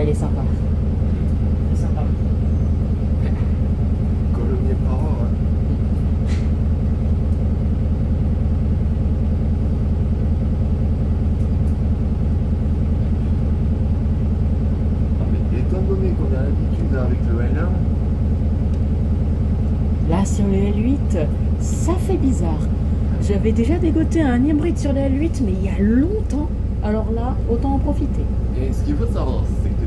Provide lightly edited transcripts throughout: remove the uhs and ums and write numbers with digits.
il est sympa. Il est sympa. Colomiers par heure. Hein. Ah, mais étant donné qu'on a l'habitude avec le L1, Là, sur le L8, ça fait bizarre. J'avais déjà dégoté un hybride sur le L8, mais il y a longtemps. Alors là, autant en profiter. et ce qu'il faut savoir, c'est que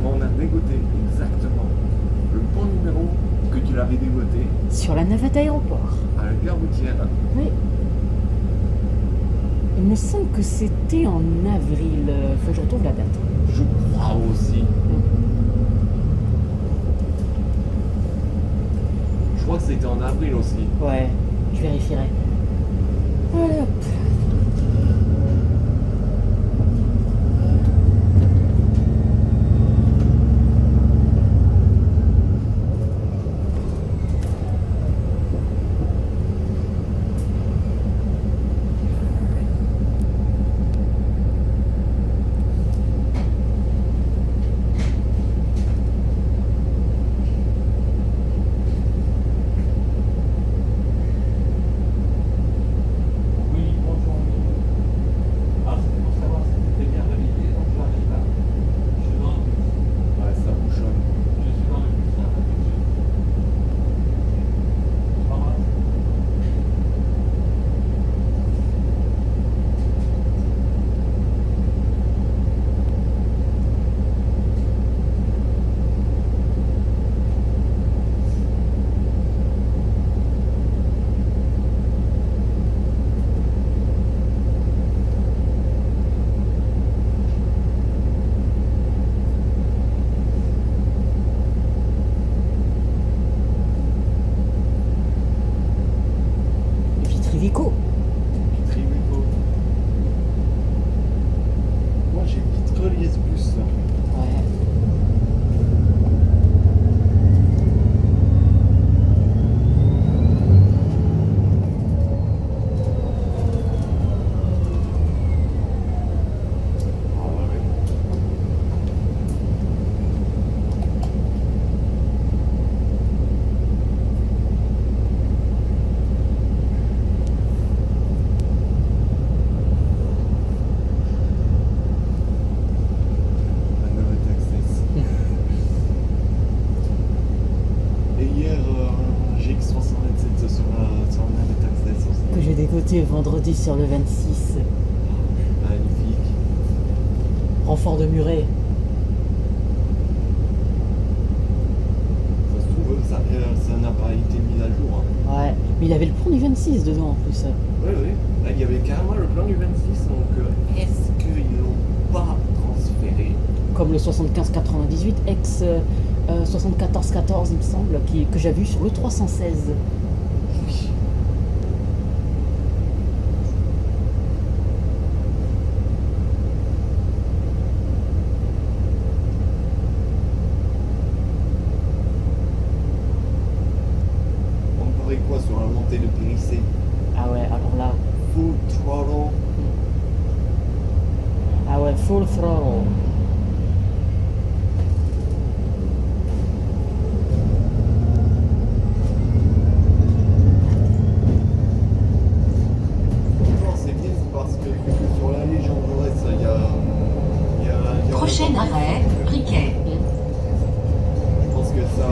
on a dégoté exactement le bon numéro que tu l'avais dégoté Sur la navette aéroport. à la gare routière. Oui. Il me semble que c'était en avril. Faut que je retrouve la date. Je crois aussi. Je crois que c'était en avril aussi. Ouais, je vérifierai. Allez hop. Oui, bonjour. Ah, c'était pour savoir si c'était bien validé, donc j'arrive là. Je suis dans le bus. Ouais, ça bouchonne. Je suis dans le bus, là, tout de suite. Je t'embrasse. Et puis Trivico. Tribuco. Moi j'ai vite relié ce bus. Ouais. Ah ouais, ouais. La navette Access. Et hier, un GX327 sur la navette Access aussi. Que j'ai dégoté vendredi sur le 26. Magnifique. Renfort de Muret. Ça se trouve, ça n'a pas été mis à jour. Hein. Ouais. Mais il avait le plan du 26 dedans en plus. Oui, oui. Là, il y avait carrément le plan du 26, donc est-ce qu'ils l'ont pas transféré? Comme le 75-98, ex 74-14, il me semble, que j'ai vu sur le 316. Oui. On paraît quoi sur la montée de Périssé? Ah ouais, alors là. Full throttle. Ah ouais, full throttle. Non, c'est bien parce que sur la Légion Jaurès, il y a Prochain arrêt, Briquet. Je pense que ça.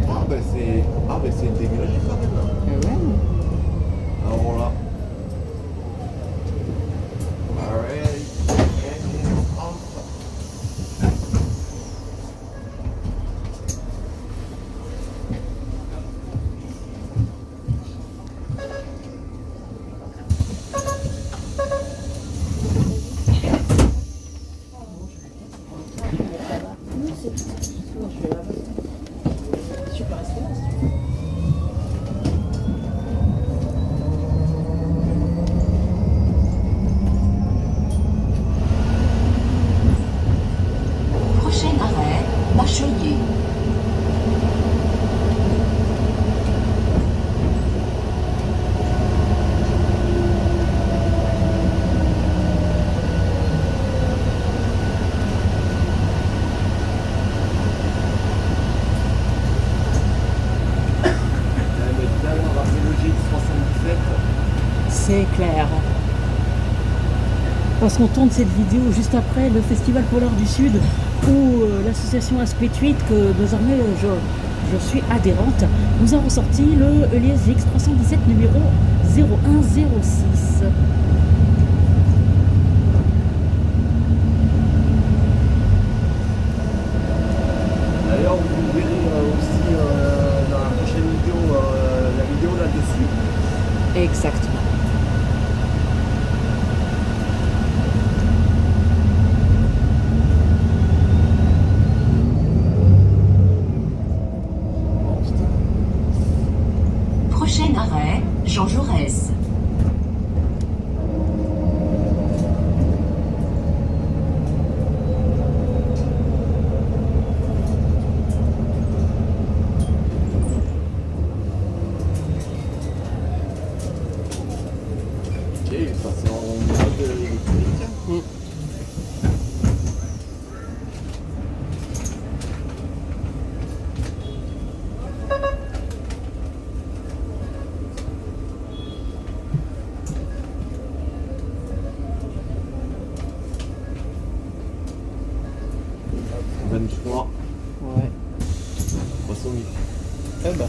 Ah ben c'est dégagé quand même. Hein. Ouais. Alors là. Alright. Engine off. C'est clair. Parce qu'on tourne cette vidéo juste après le Festival Polaire du Sud où l'association Aspect 8, que désormais je suis adhérente, nous a ressorti le Elias GX317 numéro 0106. D'ailleurs, vous verrez aussi dans la prochaine vidéo la vidéo là-dessus. Exactement. Prochain arrêt, Jean Jaurès. Ok, ça c'est en mode électrique. Choix Ouais. 300 000. Eh ben.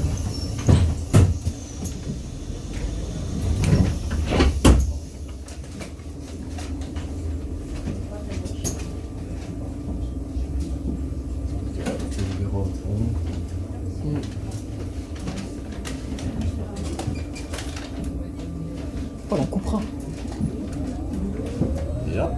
Oh, la coupera. Et hop.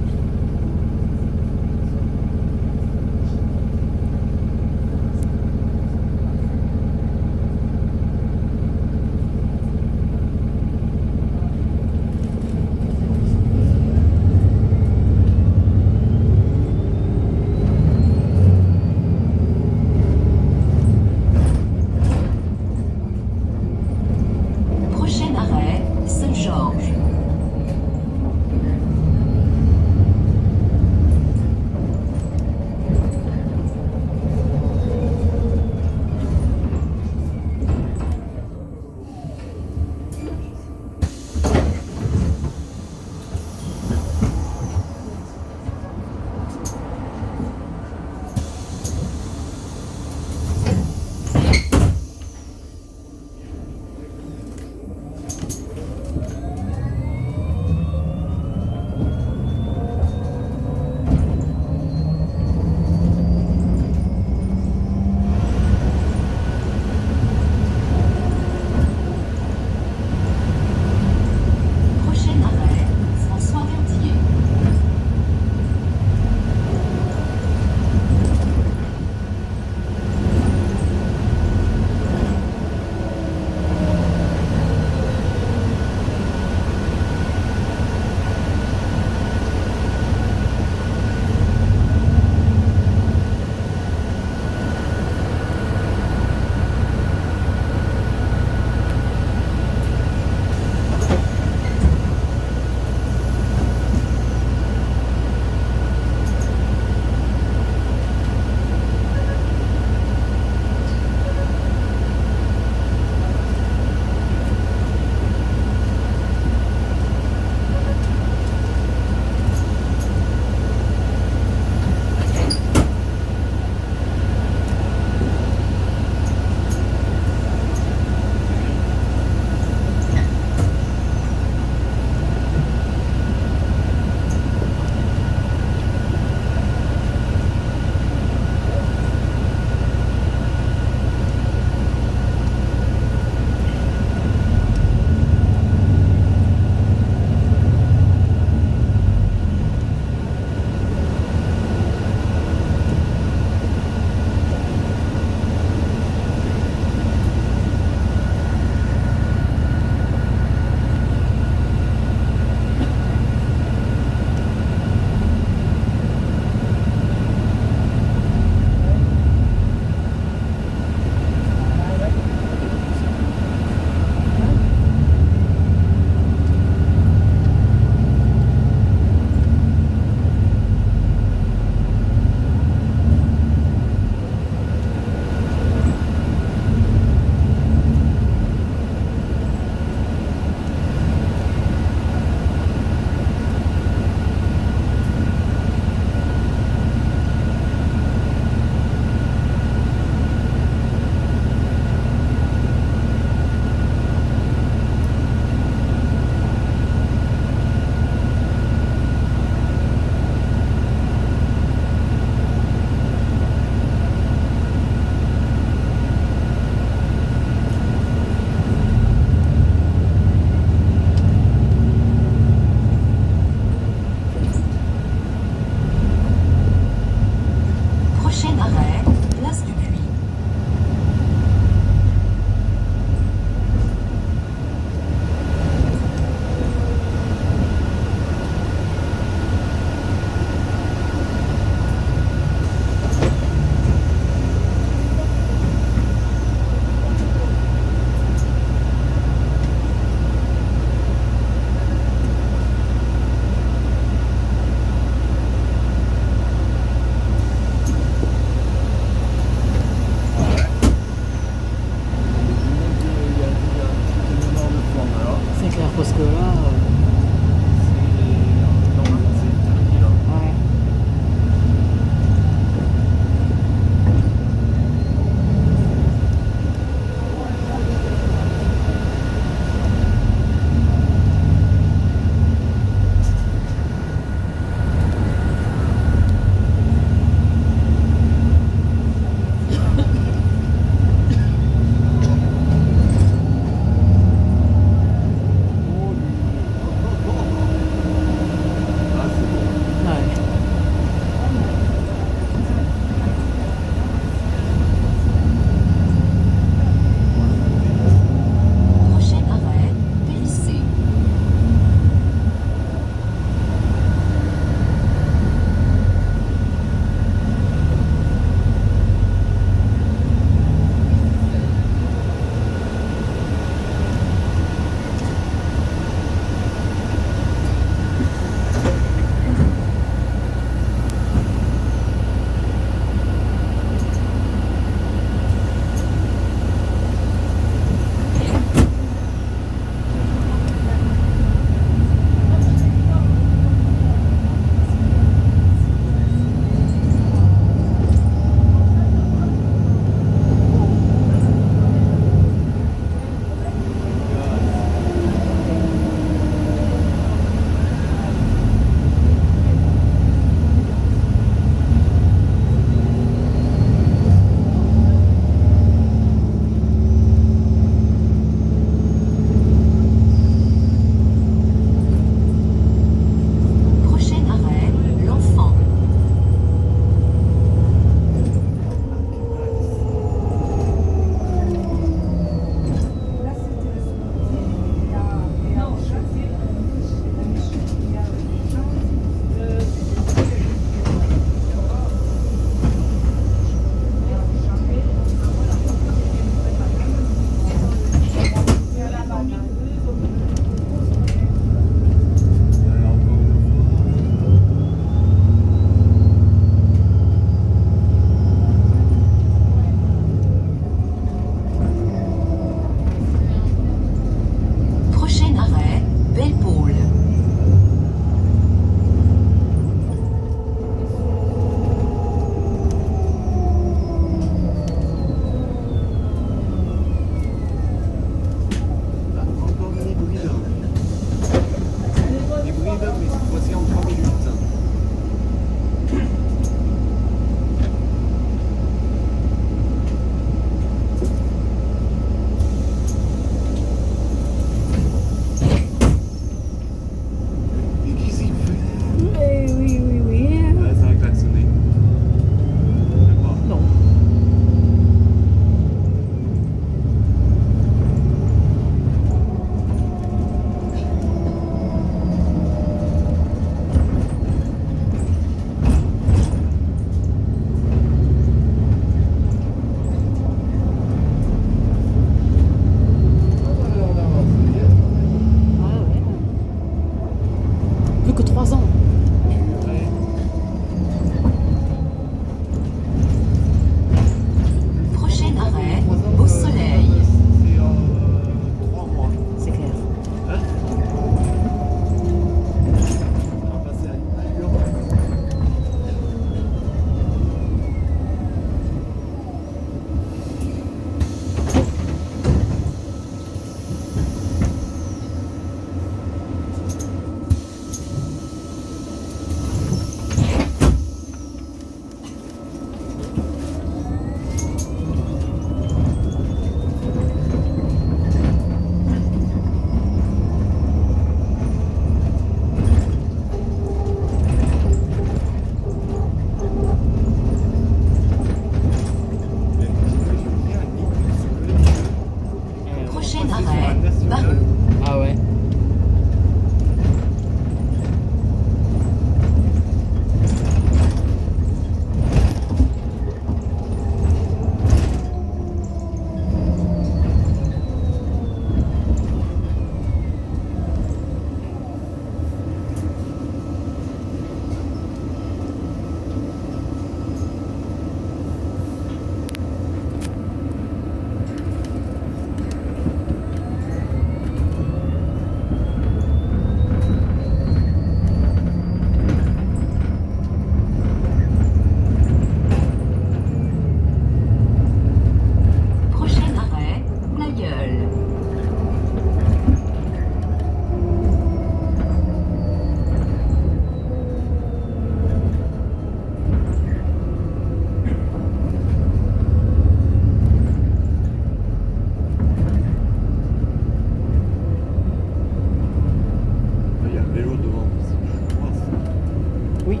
Oui.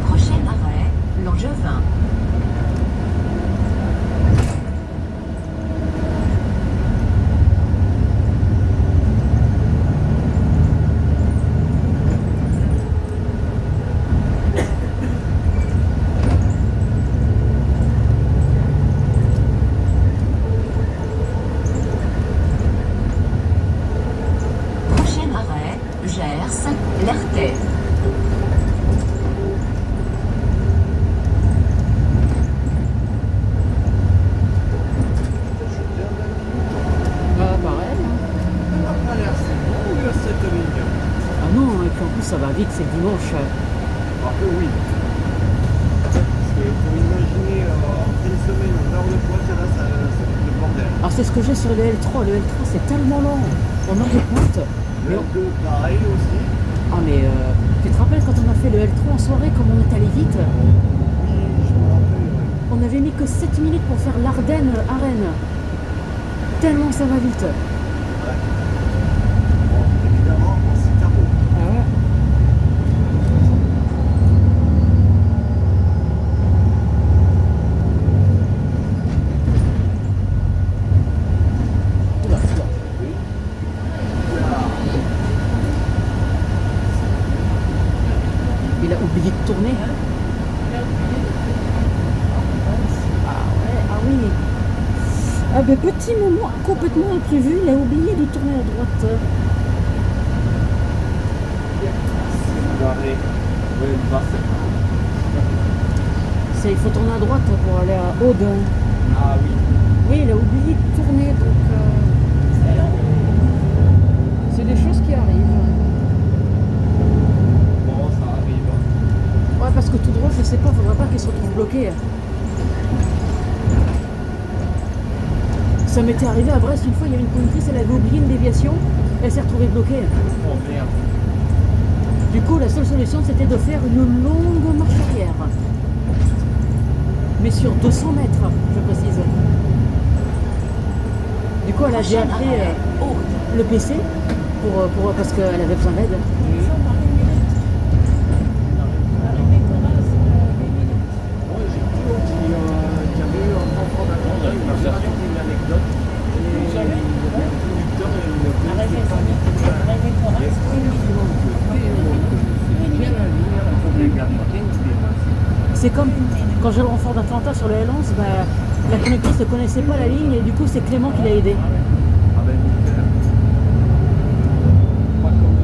Prochain arrêt, Langevin. Prochain arrêt, Gers, Lertet. Bah, pareil. Hein. Ça n'a pas l'air si bon, cette ligne. Ah non, et puis en plus, ça va vite, c'est le dimanche. Un peu oui. Parce que pour imaginer en une semaine, en heure de pointe, là, ça va être le bordel. Alors, c'est ce que j'ai sur le L3. Le L3, c'est tellement lent. En heure de pointe. Le L2, pareil aussi. Ah, mais tu te rappelles quand on a fait le L3 en soirée, comme on est allé vite? Oui, je me rappelle, ouais. On avait mis que 7 minutes pour faire l'Ardenne à Rennes. Tellement ça va vite. Bon, évidemment, en Citaro. Ah ouais. Oula, oula. Oui. Oula. Il a oublié de tourner. Ah ouais, ah oui. Ah ben petit moment complètement imprévu, il a oublié de tourner à droite. C'est barré. Oui, parfait. Il faut tourner à droite pour aller à Aude. Ah oui. Oui, il a oublié de tourner, donc c'est des choses qui arrivent. Bon, ça arrive. Ouais, parce que tout droit, je sais pas, faudrait pas qu'il se retrouve bloqué. Ça m'était arrivé à Brest une fois, il y avait une conductrice, elle avait oublié une déviation, elle s'est retrouvée bloquée. Oh merde. Du coup, la seule solution, c'était de faire une longue marche arrière. Mais sur 200 mètres, je précise. Du coup, elle a dû Prochain appeler arrêt, Aude. le PC parce qu'elle avait besoin d'aide. Moi, j'ai toujours qui avait eu un enfant d'attentat, il m'a raconté une anecdote. Et il y avait un conducteur et il ne connaissait pas du tout la ligne. Et effectivement, que c'est bien la ligne, il faut que les gardiens dépassent. C'est comme quand j'ai le renfort d'Atlanta sur le L11, bah, la conductrice ne connaissait pas la ligne et du coup, c'est Clément qui l'a aidé. Ah ben nickel. Pas comme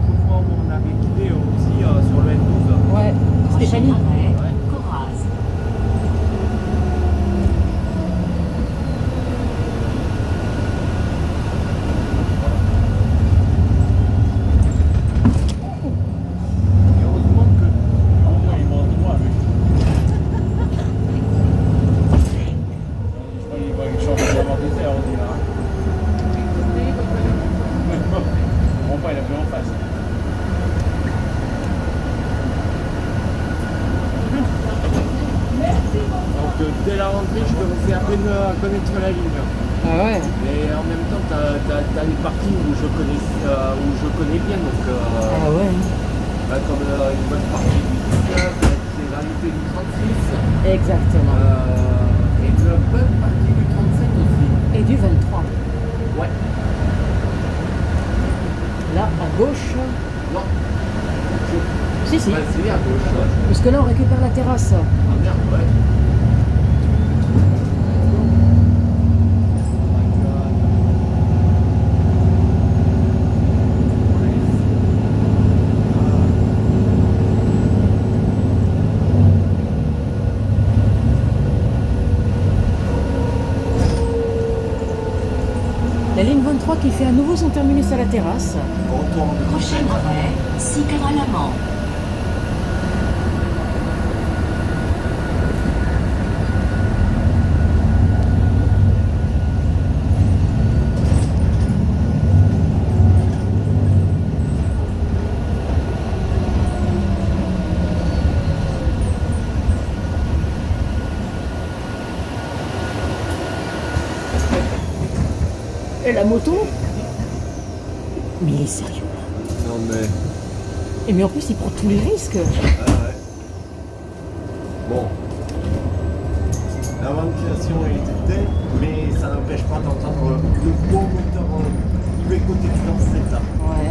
l'autre fois où on avait quitté aussi sur le N12. Ouais, Prochain Stéphanie. arrêt, Coraz. Et heureusement que. Moi, il monte droit, lui. Je crois qu'il va changer d'amortisseur, on dit là. Je comprends pas, il a plus en face. Donc dès la rentrée, je commençais à peine à connaître la ligne. Ah ouais. Et en même temps, t'as les parties où je connais bien. Donc, Ah ouais. comme une bonne partie du 19, l'intégralité du 36. Exactement. Et une bonne partie du 37 aussi. Et du 23. Ouais. Là, à gauche. Non. Si, si. Bah, c'est à gauche. Parce que là, on récupère la terrasse. Ah merde, ouais. La ligne 23 qui fait à nouveau son terminus à la terrasse. Retour en Prochain 2007. arrêt, Sicar-à-la-Mans. Et la moto. Mais il est sérieux. Non mais... Et mais en plus, il prend tous les risques. Ah ouais. Bon. La ventilation est éteinte, mais ça n'empêche pas d'entendre le gros moteur Iveco Texas Zeta. Ouais.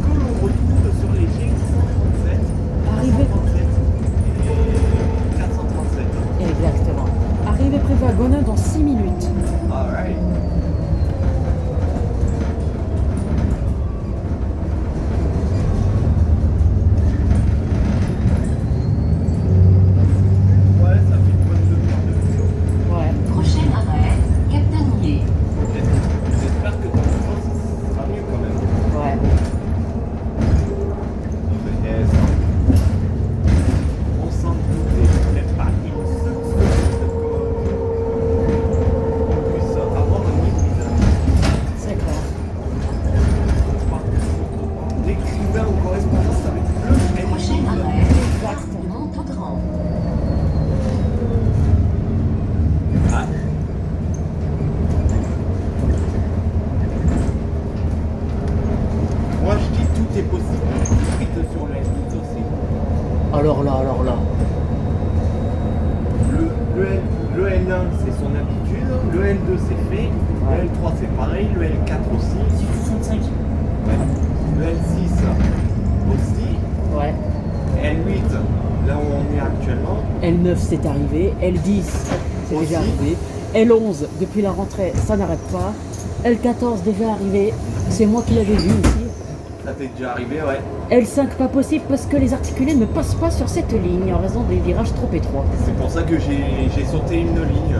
Que l'on retrouve sur les G137, Arrivé. 337 et 437. Exactement. Arrivée prévue à Gonin dans 6 minutes. Alright. Ouais, ça fait une bonne demi-heure de vidéo. Ouais. Prochain arrêt, Captanier. J'espère que dans le sens, ça sera mieux quand même. Ouais. Mais on s'en doutait, mais pas une seule seconde qu'on puisse avoir un hybride. C'est clair. L'écrivain en correspondance avec le Prochain N12. arrêt, Exact. Montaugrand. Ah. Moi je dis tout est possible. Hybride sur le N12 aussi. Alors là. Le N1 c'est son habitude, le N2 c'est fait, Ouais. le N3 c'est pareil, le N4 aussi. 65. Ouais. Le N6 aussi. Ouais. L8 là où on est actuellement. L9 c'est arrivé. L10 c'est Aussi. déjà arrivé. L11 depuis la rentrée ça n'arrête pas. L14 déjà arrivé. C'est moi qui l'avais vu aussi. Ça t'est déjà arrivé, ouais. L5 pas possible parce que les articulés ne passent pas sur cette ligne en raison des virages trop étroits. C'est pour ça que j'ai sauté une ligne.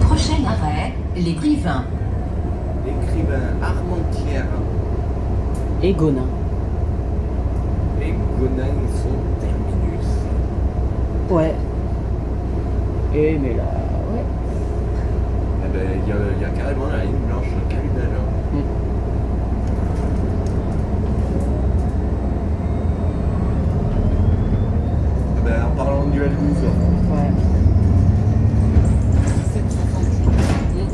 Prochain arrêt, Les Grivins. L'écrivain Armentières Et Gonin. et Gonin sont terminus. Ouais. Et mais là, ouais. Eh ben, il y a carrément la ligne blanche Caludel. Mm. Eh ben, en parlant du L12, Ouais. 1768.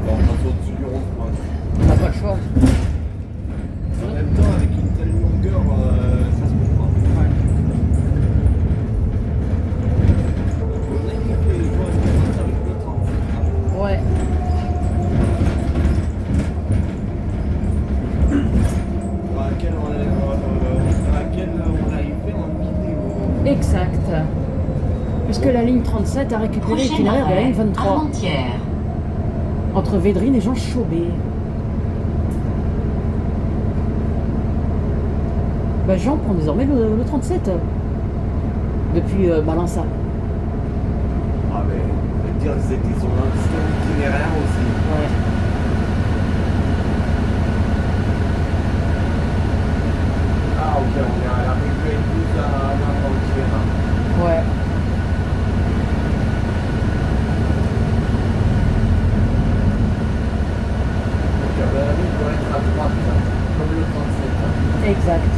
Bon, on passe au-dessus du rond-point. On n'a pas le choix. En même temps, avec une telle longueur, ça se comprend. On a équipé les voies de avec des 30. Ouais. À laquelle on a fait en vidéo. Exact. Puisque la ligne 37 a récupéré Prochain l'itinéraire de la ligne arrêt, 23 Armentières. entre Védrine et Jean Chauvet. Bah, Jean prend désormais le 37 depuis Balança. Ah mais, je veux dire, c'était son itinéraire aussi. Ouais. Ah ok, on est à l'arrivée plus à l'avant-hier. Ouais. Donc la ligne doit être à droite, comme le 37. Exact.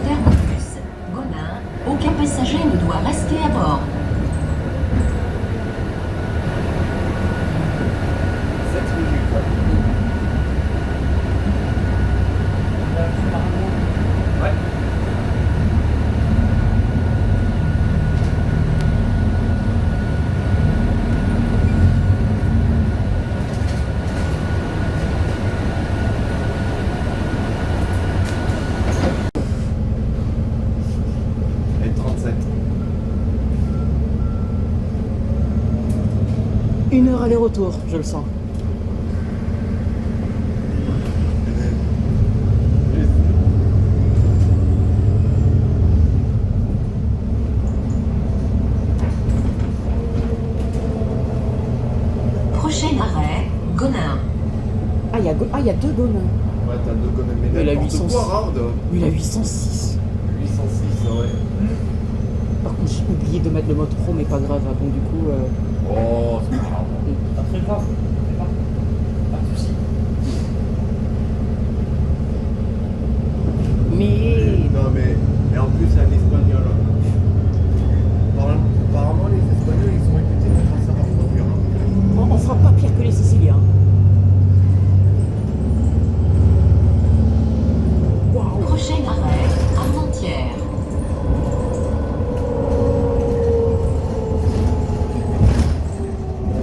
Terminus. Gonin. Aucun passager ne doit rester à bord. 1 heure aller-retour, je le sens. Prochain arrêt, Gonin. Ah, il y a 2 Gonins. Ouais, t'as 2 connes, mais Il a n'importe 806. quoi, Rard. Il a 806. 806, ouais. Par contre, j'ai oublié de mettre le mode pro, mais pas grave. Donc du coup, Oh, c'est pas grave. Pas très grave. Très grave. Pas de soucis. mais Non, mais. Et en plus, c'est un espagnol. Apparemment, les Espagnols, ils sont réputés pour faire ça par produire. on fera pas pire que les Siciliens. Waouh. Prochain arrêt, Armentières.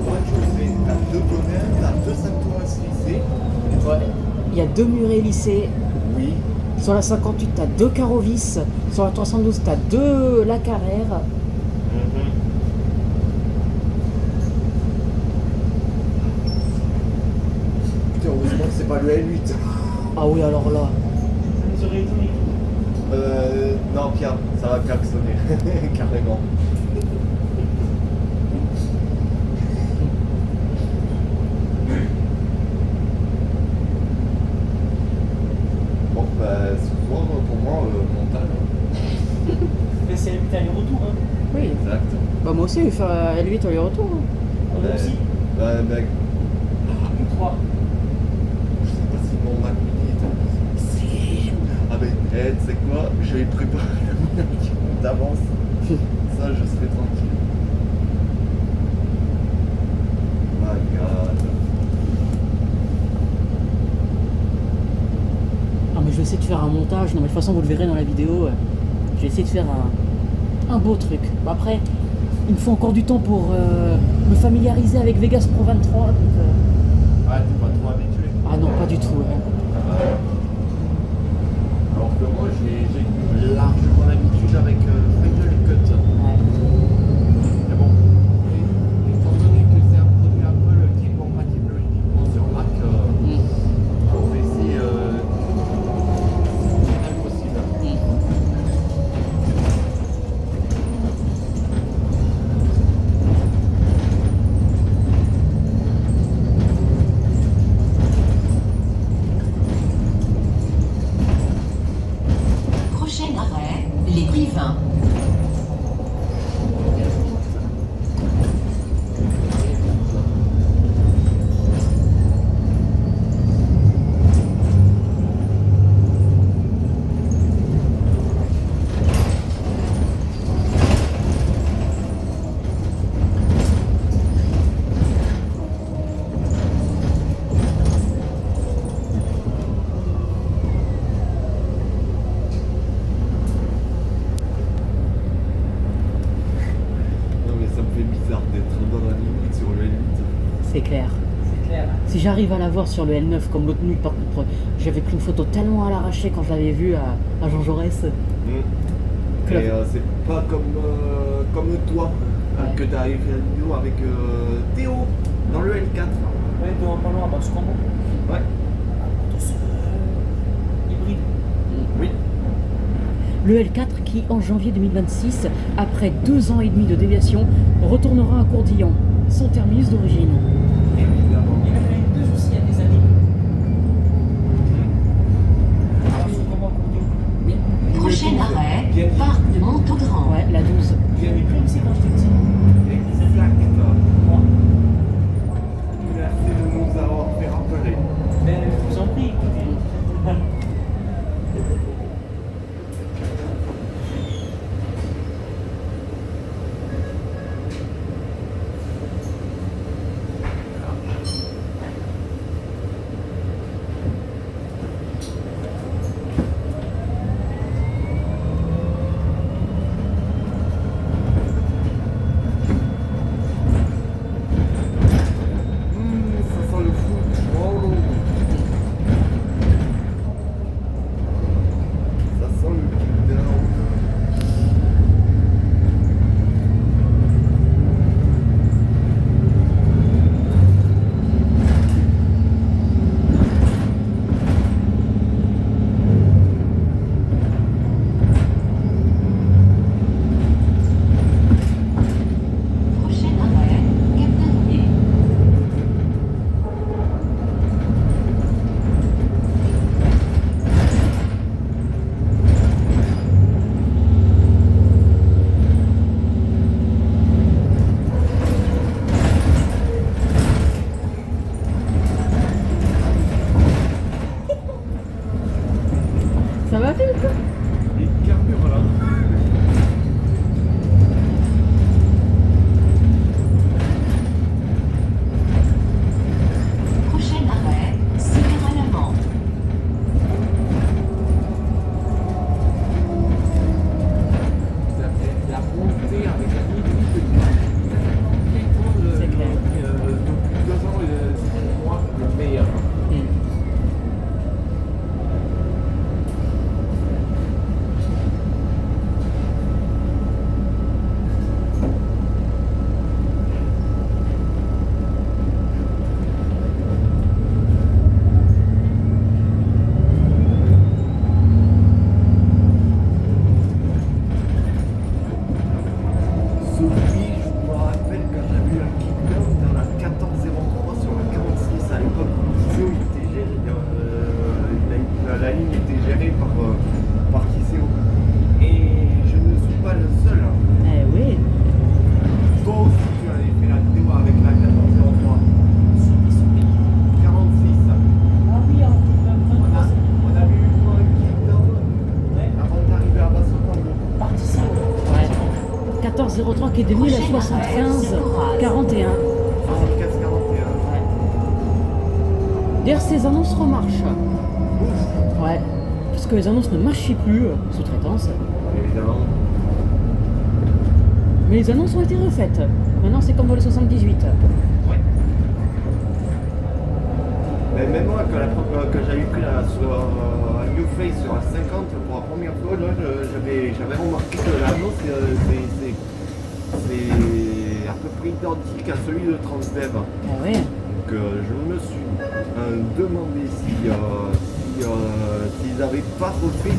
Moi, tu fais, t'as 2 Gonins, t'as 2 Saint-Thomas lycée. Ouais. Il y a 2 murets lycées. Oui. Sur la 58, t'as 2 Carovis. Sur la 312, t'as 2 La Carrère. Putain, heureusement que c'est pas le L8. Ah oui, alors là. Ça nous aurait étonné. Non, Pierre, ça va klaxonner. Carrément. Bon, bah, ce soir, pour moi, montage. Mais c'est le aller-retour. Hein. Oui. Exact. Bah, moi aussi, je vais faire L8 aller-retour. hein. On est aussi. Bah, mec, 3. je sais pas si mon Mac mini est si. Ah, mais, tu sais quoi, je vais préparer le mien d'avance. Ça, je serai tranquille. My god. Ah, mais je vais essayer de faire un montage. Non, mais de toute façon, vous le verrez dans la vidéo. Je vais essayer de faire un beau truc. Bah, après, il me faut encore du temps pour me familiariser avec Vegas Pro 23. Donc, Ah, t'es pas trop habitué. ah non, pas du tout. hein. Alors que moi, j'ai largement l'habitude avec Final Cut. Ouais. Mais bon, étant donné que c'est un produit Apple qui est compatible uniquement sur Mac, on va essayer impossible. Prochain arrêt, Les Brivins. Non mais ça me fait bizarre d'être dans la limite sur le L8. C'est clair. C'est clair. Si j'arrive à l'avoir sur le L9 comme l'autre nuit, par contre, j'avais pris une photo tellement à l'arraché quand je l'avais vu à Jean Jaurès. Que Et la- c'est pas comme toi Ouais. que t'as fait la vidéo avec Théo dans le L4. Ouais, dans pas loin, dans ce combo. Ouais. Tous hybride. Oui. Le L4 qui, en janvier 2026, après 2 ans et demi de déviation, retournera à Courdillon, son terminus d'origine. Évidemment. Il a fait une 2 aussi il y a des années. Alors, ce combo conduit. Prochain arrêt, Bien dit. Parc de Montaudran. Ouais, la 12. J'avais pris aussi quand j'étais petit. Exact. Moi. Merci de nous avoir fait rappeler. Mais je vous en prie, écoutez. rappelle quand j'avais eu un kick-down dans la 1403 sur la 46 à l'époque où Kiseo était géré, la ligne était gérée par Kiseo. Et je ne suis pas le seul. Eh oui. Toi aussi tu avais fait la vidéo avec la 1403. 46. Ah oui, On a vu un kick-down avant d'arriver à Bassotango. Participe. Ouais. 1403 qui est devenu la 75 41. 75-41. Ouais. D'ailleurs, ces annonces remarchent. Ouais. Parce que les annonces ne marchaient plus, sous-traitance. Évidemment. Mais les annonces ont été refaites. Maintenant, c'est comme dans le 78. Ouais. Mais même moi, quand j'avais pris un New Face sur la 50 pour la première fois, là, j'avais remarqué que l'annonce c'est à peu près identique à celui de Transdev. Ah ouais. Donc je me suis demandé s'ils n'avaient pas refait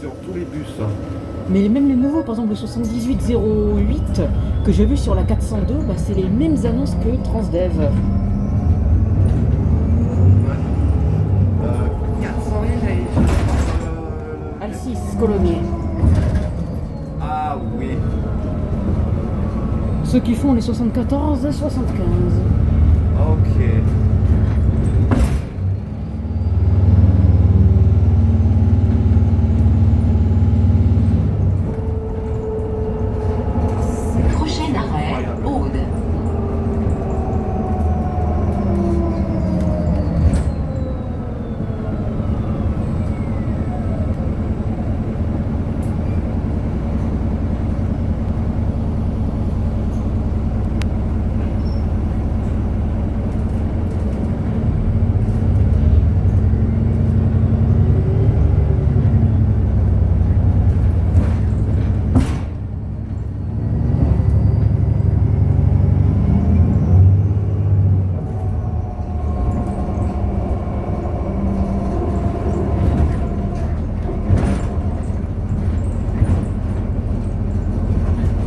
sur tous les bus. Mais même les nouveaux, par exemple le 7808 que j'ai vu sur la 402, bah, c'est les mêmes annonces que Transdev. 401, Alcis, Colomiers. Ah oui. Ceux qui font les 74 et 75. Ok. Prochain arrêt, Aude.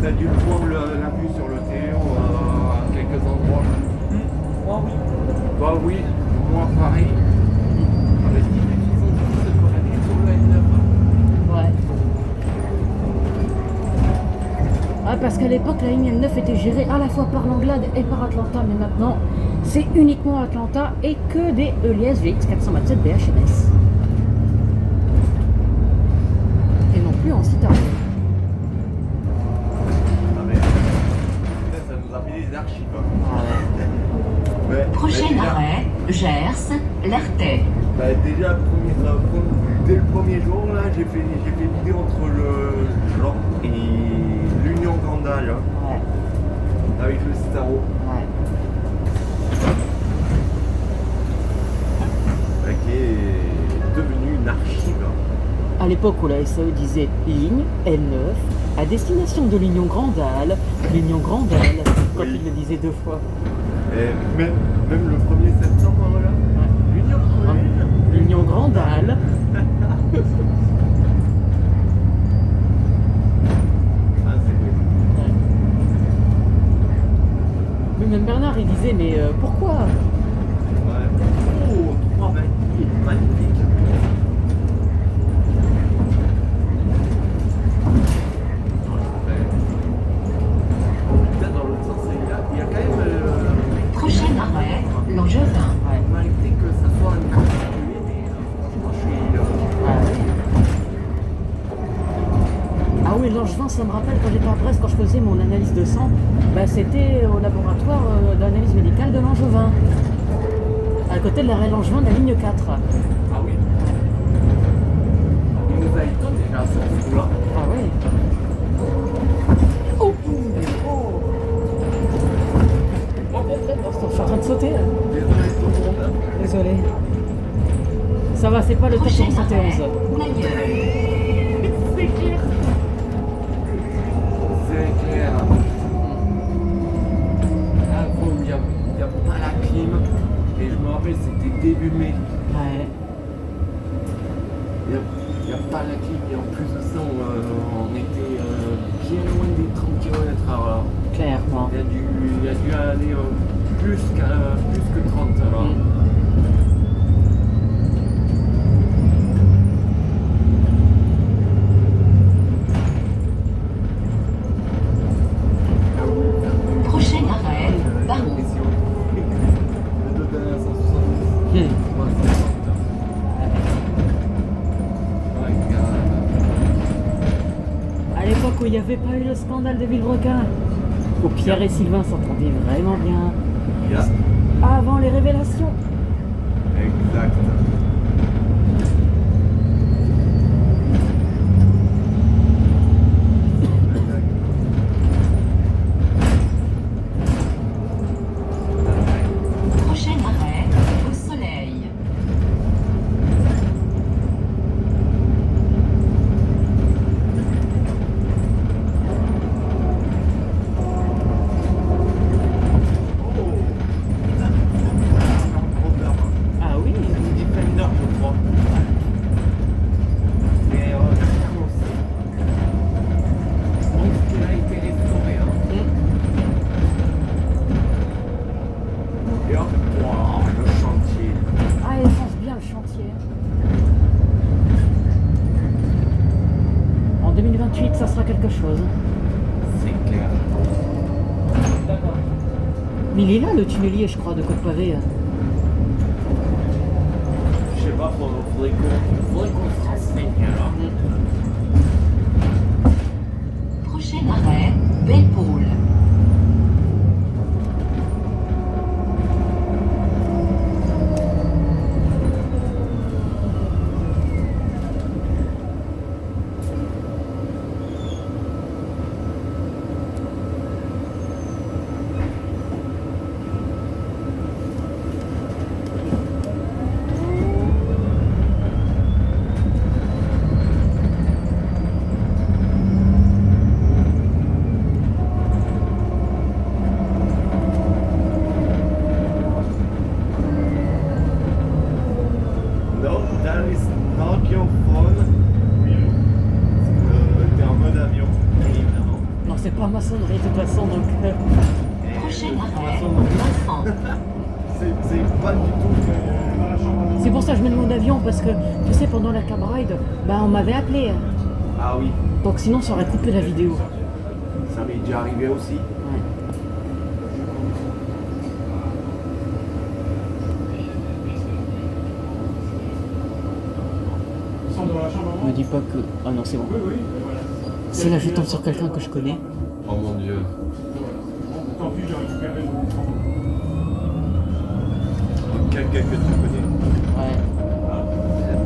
T'as dû voir la vue sur le Théo à quelques endroits. Moi, oui. Bah oui, moi pareil. Avec qui ils ont dit de correcter sur le N9. Ouais. Ah, parce qu'à l'époque, la ligne L9 était gérée à la fois par l'Anglade et par Atlanta, mais maintenant, c'est uniquement Atlanta et que des Elias VX 427 BHNS. Et non plus en citadelle. Ah mais ça nous a fait des archives. Prochain déjà, arrêt, Gers, Lartet. bah, déjà dès le premier jour là, j'ai fait vidéo entre le Jean et l'Union Grandal Ouais. avec le Staro. Ouais. Qui est devenu une archive. À l'époque où la SAE disait ligne L9 à destination de l'Union Grandal, quand Oui. il le disait deux fois. Et même le 1er septembre là, l'Union Grandal. L'Union Grandal. Ah, c'est vrai. Mais même Bernard il disait mais pourquoi? Ouais. Oh, 3,28, magnifique. Putain, dans l'autre sens, il y a quand même. Prochain arrêt, Langevin. Ouais. Malgré que ça soit un particulier, mais franchement, je suis. Ah oui, Langevin, ça me rappelle quand j'étais à Brest, quand je faisais mon analyse de sang, bah, c'était au laboratoire d'analyse médicale de Langevin, à côté de l'arrêt Langevin de la ligne 4. Ah oui. Il nous a étonné déjà ce coup-là. Ah oui. Oh, je suis en train de sauter. Désolé tout le monde. Désolé. Ça va, c'est pas le top Prochain 71. arrêt, Nailleul. C'est clair. Ah bon, il n'y a pas la clim. Et je me rappelle, c'était début mai. Ouais. Il n'y a pas la clim. Et en plus de ça, on était bien loin des 30 km/h. aller plus que 30 alors. Prochain arrêt, Barou. Les deux dernières 170. Ouais, 160. Ouais, À l'époque où il n'y avait pas eu le scandale de Villebrequin, où Pierre et Sylvain s'entendaient vraiment bien, yeah. avant les révélations. Exact. Prochain arrêt, au soleil. Ah oui, Defender, je crois. Mais aussi. Je pense qu'il a été restauré. Hein. Et hop, wow, le chantier. ah, il pense bien le chantier. En 2028, ça sera quelque chose. C'est clair. Mais il est là, le tunnelier, je crois, de Côte-Pavé. Je sais pas, faudrait qu'on se renseigne alors. Prochain arrêt, Bellepoule. No, that is not your phone. T'es en mode avion, évidemment. Non, c'est pas maçonnerie de toute façon, donc... Prochain arrêt, façon, Vincent. c'est pas du tout. C'est pour ça que je mets le mode avion, parce que, tu sais, pendant la cam ride, bah, on m'avait appelé. Ah oui, Donc sinon, ça aurait coupé la vidéo. ça m'est déjà arrivé aussi. Ouais. Me dis pas que... Ah non, c'est bon. C'est là, je tombe sur quelqu'un que je connais. Oh mon dieu. Quelqu'un que tu connais. Ouais.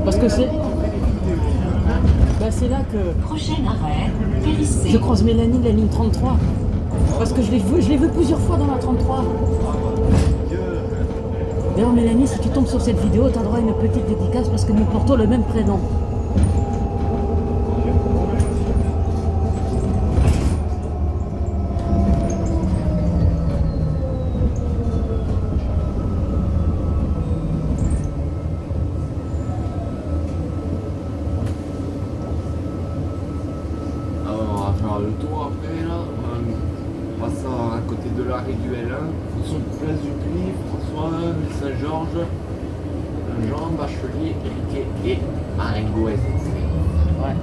Parce que c'est... Bah, c'est là que Prochain arrêt, Périssé. je croise Mélanie de la ligne 33. Parce que je l'ai vu plusieurs fois dans la 33. D'ailleurs, Mélanie, si tu tombes sur cette vidéo, t'as droit à une petite dédicace parce que nous portons le même prénom. Alors, on va faire le tour après là. On passe à côté de l'arrêt du L1. Sur place du Puy, François, Saint-Georges, Jean, Bachelier, Riquet et Aringo SNC. Ouais.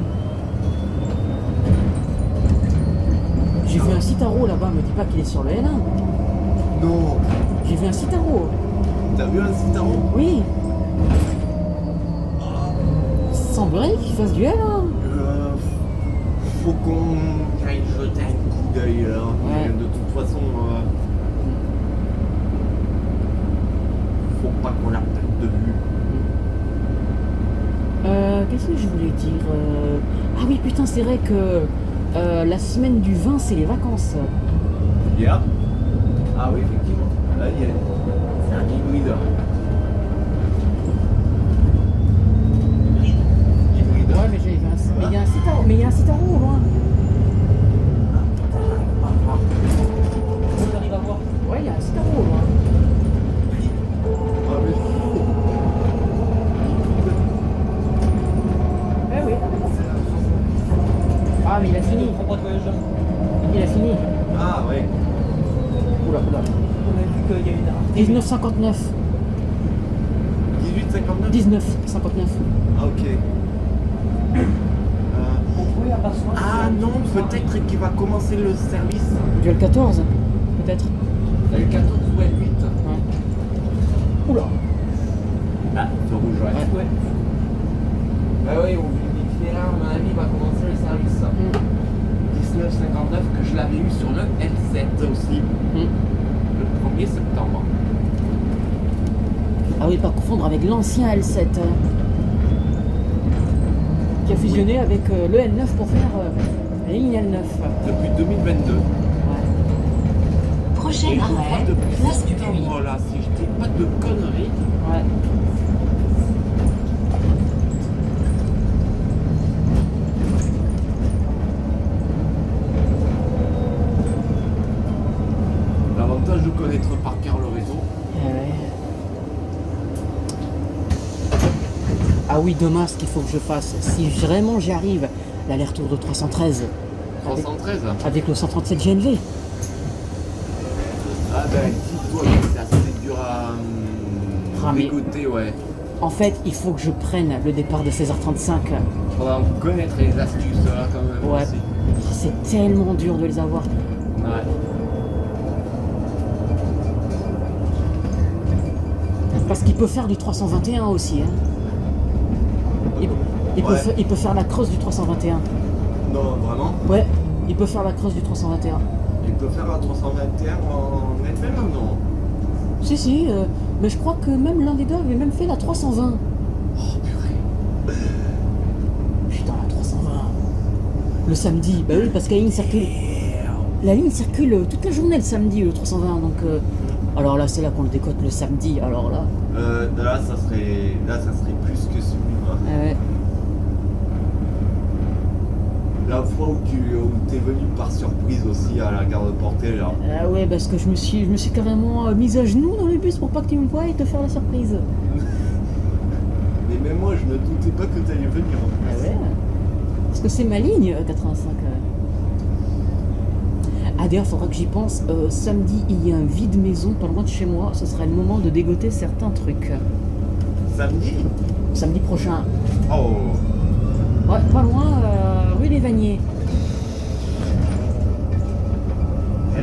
J'ai vu un Citaro là-bas, me dis pas qu'il est sur le L1. Non. J'ai vu un Citaro. T'as vu un Citaro? Oui. Il semblerait qu'il fasse du L1. Faut qu'on aille jeter un coup d'œil là. Ouais. De toute façon, faut pas qu'on la perde de vue. Qu'est-ce que je voulais dire Ah oui, putain, c'est vrai que la semaine du 20, c'est les vacances. Yeah. Ah oui, effectivement. Là, c'est un hybride. Hybride. Ouais, mais j'ai vu un... Mais il y a un Citaro, mais il y a un Citaro au loin. Ouais, il y a un Citaro au loin. Ah, mais... Eh oui. Ah, mais il a fini. Il a fini. Ah ouais. Oula, oula. On a vu qu'il y a une artère. 1959. 18,59. 1959. Ah, ok. On pouvait apercevoir. Ah non, peut-être qu'il va commencer le service. Duel 14, peut-être. Le 14 ou le 8. Ouais. Oula. Ah, feu rouge, ouais. Ouais. Bah oui, au vu de l'itinéraire, à mon avis, il va commencer le service. 19,59 que je l'avais eu sur le L7 aussi. Le 1er septembre. Ah oui, pas confondre avec l'ancien L7. Qui a fusionné avec le L9 pour faire la ligne L9. Depuis 2022. Ouais. Et Prochain je crois arrêt, depuis place du Puy. septembre là, si je dis pas de conneries. Ouais. L'avantage de connaître par cœur le réseau. Ouais. Ah oui, demain, ce qu'il faut que je fasse, si vraiment j'y arrive, l'aller-retour de 313 313. avec le 137 GNV. Ah ben dis-toi que c'est assez dur à Ah, mais- dégoter, ouais. En fait, il faut que je prenne le départ de 16h35. Faudra connaître les astuces là quand même Ouais. aussi. C'est tellement dur de les avoir. Ouais. Parce qu'il peut faire du 321 aussi. Hein. Il peut faire la creuse du 321. Non, vraiment. Ouais, il peut faire la creuse du 321. Il peut faire un 321 en elle-même ou non? Si, si, mais je crois que même l'un des deux avait même fait la 320. Oh purée. Putain, la 320. Le samedi, bah oui, parce que la ligne circule toute la journée le samedi, le 320. Donc, alors là, c'est là qu'on le décote le samedi. Alors là, Là, ça serait plus que sublime. ouais. La fois où t'es venu par surprise aussi à la gare de Portet là. Ah ouais, parce que je me suis carrément mise à genoux dans le bus pour pas que tu me voies et te faire la surprise. Mais même moi, je ne doutais pas que t'allais venir. Ah ouais. Parce que c'est ma ligne 85. Ah d'ailleurs, faudra que j'y pense. Samedi, il y a un vide maison pas loin de chez moi. Ce serait le moment de dégoter certains trucs. Samedi? Samedi prochain. Oh. Ouais, pas loin, rue des Vaniers.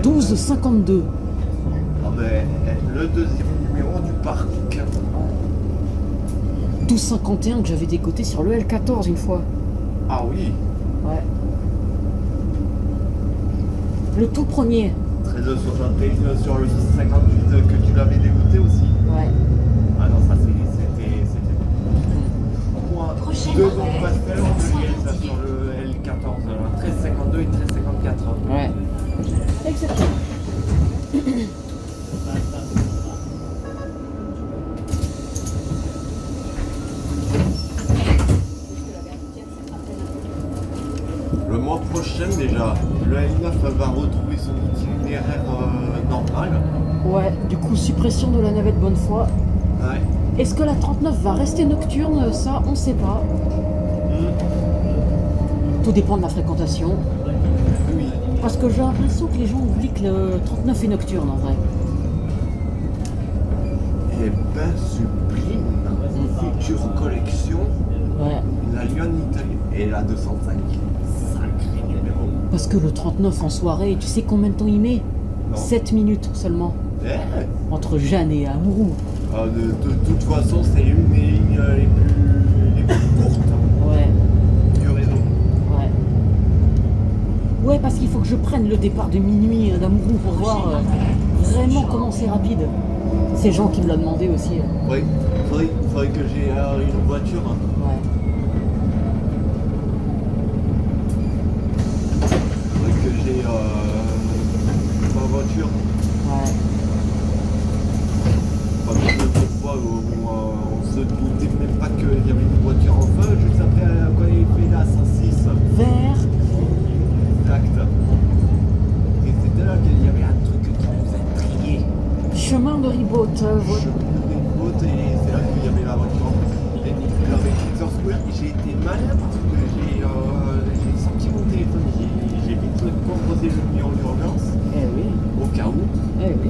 12,52. Ah ben, le deuxième numéro du parc. 12,51 que j'avais décoté sur le L14 une fois. Ah oui. Ouais. Le tout premier. 13,61 sur le 58 que tu l'avais dégoûté aussi. Ouais. Ah non, ça c'était. Moi, Prochain 2 ans arrêt, pastel, on François voyait ça Landier. sur le L14, 13,52 et 13,54. Ouais. Exactement. Le mois prochain déjà, le L9 va retrouver son itinéraire normal. Ouais, du coup, suppression de la navette Bonnefoy. Ouais. Est-ce que la 39 va rester nocturne? Ça, on sait pas. Tout dépend de la fréquentation. Oui. Parce que j'ai l'impression que les gens oublient que le 39 est nocturne en vrai. Eh ben, sublime. Future collection, Ouais. la Lyon Italie. Et la 205. Sacré numéro. Parce que le 39 en soirée, tu sais combien de temps il met? Non. 7 minutes seulement. Eh Entre Jeanne et Amouroux. de toute façon, c'est l'une des lignes les plus courtes Ouais. du réseau. Ouais. Ouais, parce qu'il faut que je prenne le départ de minuit d'Amouroux pour voir vraiment comment c'est rapide. C'est Jean qui me l'a demandé aussi. Oui, faudrait que j'ai une voiture. Ouais. Faudrait que j'ai ma voiture. Ouais. Parce que l'autre fois, on se doutait même pas qu'il y avait une voiture en feu, juste après quand il fait la 106. Vert. Exact. Et c'était là qu'il y avait un truc qui nous intriguait. Chemin de Ribaute. Je prenais une botte et c'est là qu'il y avait la voiture. Et avec Victor Square, j'ai été malin parce que j'ai sorti mon téléphone, j'ai vite composé le numéro d'urgence Eh oui. au cas où. Eh oui.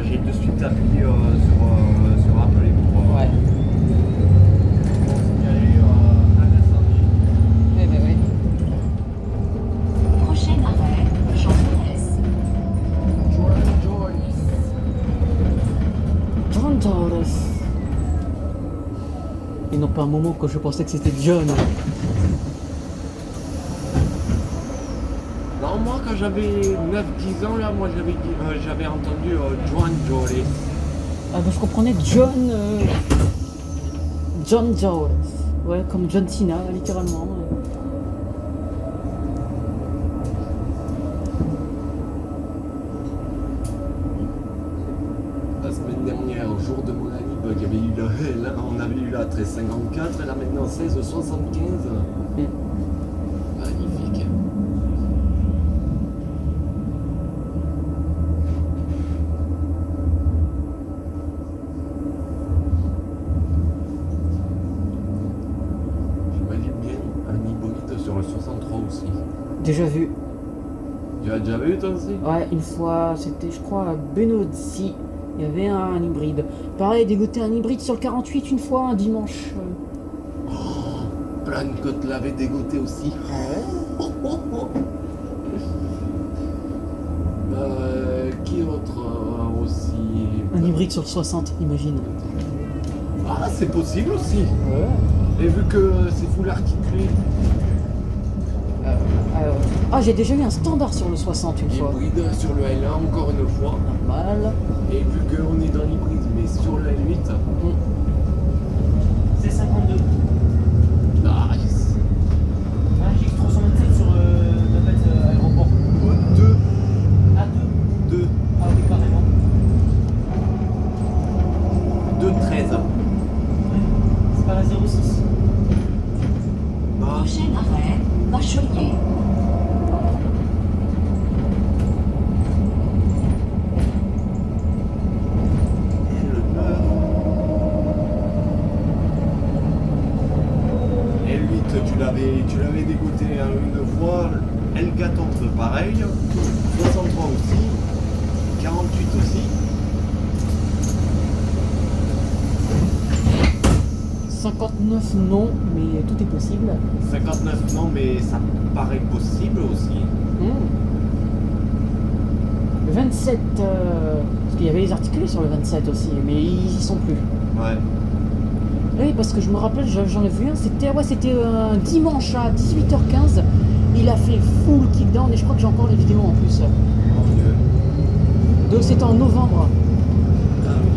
j'ai de suite appuyé sur appeler pour Ouais. signaler un incendie. Eh ben oui. Prochain arrêt, Jean Jaurès. John Torres. Et non pas un moment quand je pensais que c'était John. Non, moi quand j'avais 9-10 ans, là, moi j'avais entendu Juan Joris. Ah bah je comprenais John... John Torres. Ouais, comme John Cena, littéralement. La semaine dernière, au jour de mon anniv, il y avait eu là, on avait eu la 1354, et là maintenant 1675. Magnifique. J'imagine bien un hybride sur le 63 aussi. Déjà vu. Tu as déjà vu toi aussi? Ouais, une fois, c'était je crois à Benozzi. Il y avait un hybride. Pareil, dégoté un hybride sur le 48 une fois, un dimanche. Plancote l'avait dégoté aussi. Qui autre aussi? Un hybride sur le 60, imagine. Ah, c'est possible aussi. Ouais. Et vu que c'est full articulé, Ah, j'ai déjà eu un standard sur le 60 une fois. hybride sur le L1 encore une fois. Normal. Et vu qu'on est dans l'hybride mais sur le L8, C'est 52. nice. Ah, j'ai X327 sur le aéroport. 2, Ah, 2. 2, Ah oui, carrément. 2, 13. C'est pas la 06. Ah, Prochain arrêt, Bachelier. et le 9. L8, tu l'avais dégoté une fois. L14 pareil. 63 aussi. 48 aussi. 59 non, mais tout est possible. 59 non, mais ça paraît possible aussi. Le 27, parce qu'il y avait les articulés sur le 27 aussi, mais ils y sont plus. Ouais. Oui, parce que je me rappelle, j'en ai vu un, c'était un dimanche à 18h15. Il a fait full kickdown et je crois que j'ai encore les vidéos en plus. Mon Dieu. Donc c'était en novembre. Ah oui.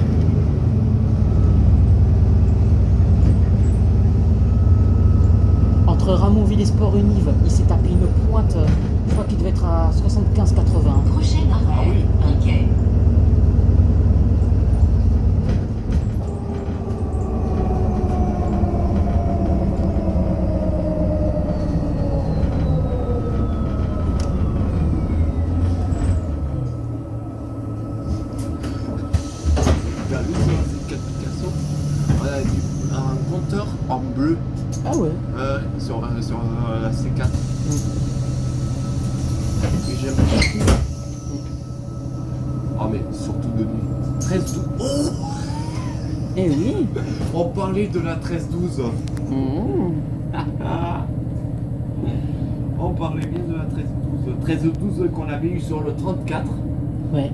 Entre Ramonville et Sport Univ, il s'est tapé une pointe, je crois qu'il devait être à 75-80. Prochain Ah arrêt, oui. Piquet. T'as vu sur cette application, on a un compteur en bleu Ah ouais. sur la C4. Et j'aime beaucoup. Ah mais surtout de nuit. 13-12. Oh, Eh oui. on parlait de la 13-12. On parlait bien de la 13-12. 13-12 qu'on avait eu sur le 34. Ouais.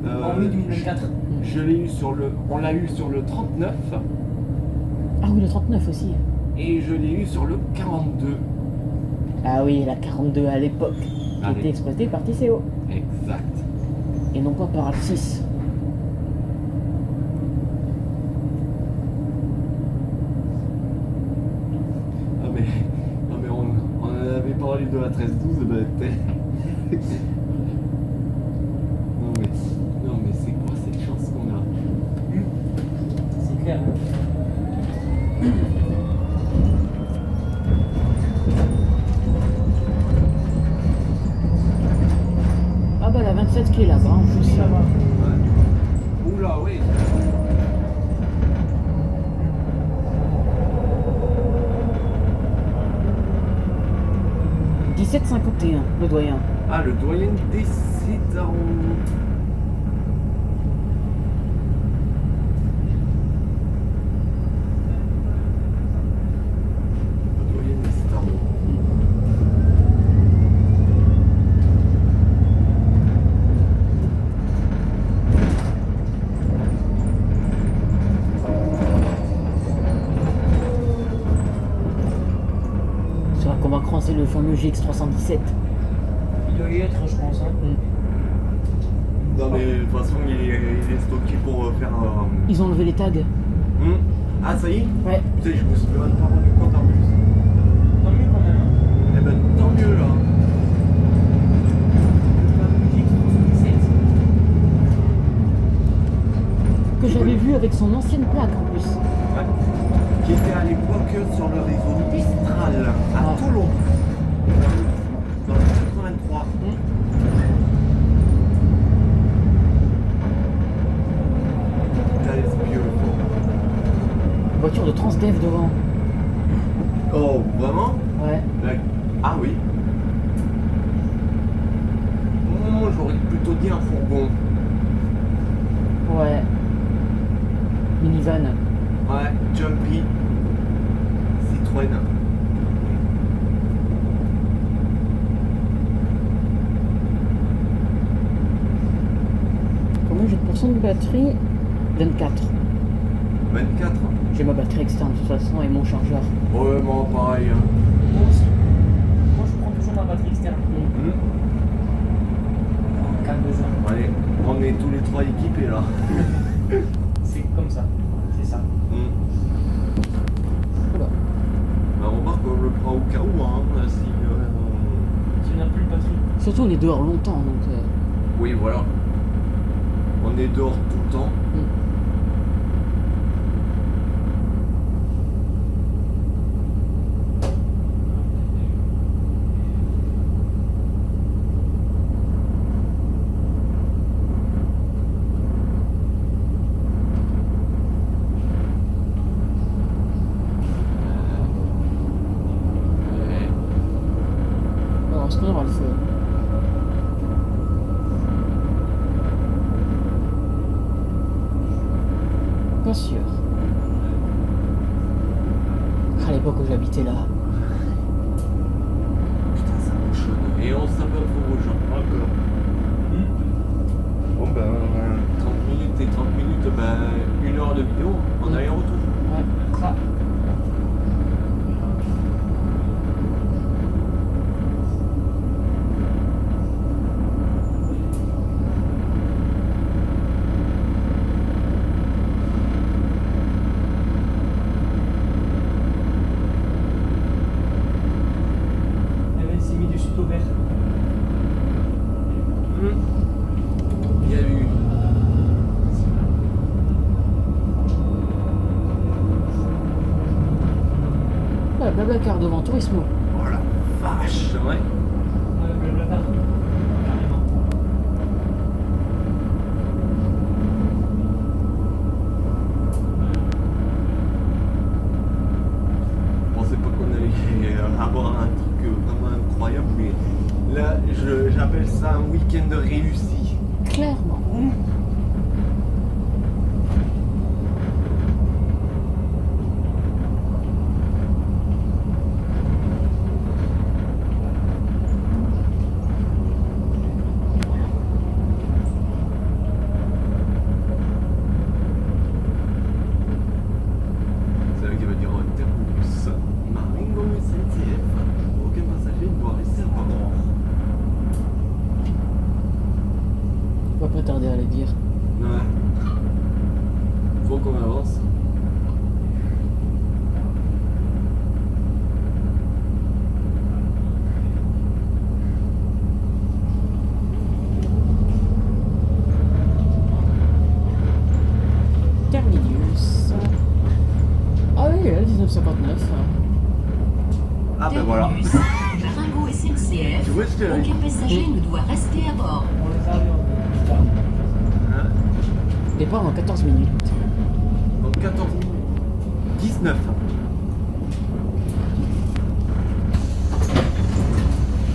En mai 2024. On l'a eu sur le 39 Ah oui, le 39 aussi. et je l'ai eu sur le 42. Ah oui, la 42 à l'époque, qui Allez. était exploitée par TCO. Exact. Et non pas par Alcis. Ah mais on en avait parlé de la 13-12, ben, non mais c'est quoi cette chance qu'on a? C'est clair. Ah bah la 27 qui est là-bas en plus. Ça va. Ouais. Oula oui. « 17,51 le doyen. Ah le doyen décide en... GX317. Il doit y être, je pense. Hein. Non mais de toute façon il est stocké pour faire Ils ont enlevé les tags. Ah ça y est. Ouais. Putain je me suis même pas rendu compte en plus. Tant mieux quand même. Hein. Eh ben tant mieux là. Le fameux GX317. Que j'avais vu avec son ancienne plaque en plus. Ouais. Qui était à l'époque sur le réseau Mistral à Ah. Toulon. Dans le 83. That is beautiful. Voiture de Transdev devant. Oh vraiment? Ouais. Ah oui. Moi j'aurais plutôt dit un fourgon. Ouais. Minivan. Ouais, Jumpy. Citroën. Combien j'ai de pourcents de batterie? 24. 24. J'ai ma batterie externe de toute façon et mon chargeur. Ouais, moi pareil. Hein. Moi aussi. Moi, je prends toujours ma batterie externe. En cas de besoin. Allez, on est tous les trois équipés là. C'est comme ça. C'est ça. Oula. Bah, remarque on le prend au cas où, hein, si... Tu n'as plus de batterie. Surtout on est dehors longtemps donc. Oui, voilà. On est dehors tout le temps. Alors sinon on aura le feu. Bien sûr. À l'époque où j'habitais là. Putain, ça bouchonne. Et on s'appelle pour aux gens. Encore. Bon ben, 30 minutes et 30 minutes, ben, 1 heure de vidéo, en aller-retour. Ouais. Ça. Elle s'est mis du sud au vert. Il y a eu. Ouais, Blablacar devant Tourismo. Oh la vache, ouais. Blablacar. Carrément. Je pensais pas qu'on allait avoir un truc vraiment incroyable, mais là, j'appelle ça un week-end réussi. Clairement. C'est là qu'il va dire oh, Terminus, Maringo SNCF, aucun passager ne doit rester à bord. On va pas tarder à le dire. Ouais. Faut qu'on avance. Terminus. Ah oui, là, 1959. Ah ben voilà. Terminus. Maringo SNCF. Tu vois ce que j'avais dit? Aucun passager ne doit rester à bord. On les a vus plus tard. Départ dans 14 minutes. Dans 14 minutes. 19.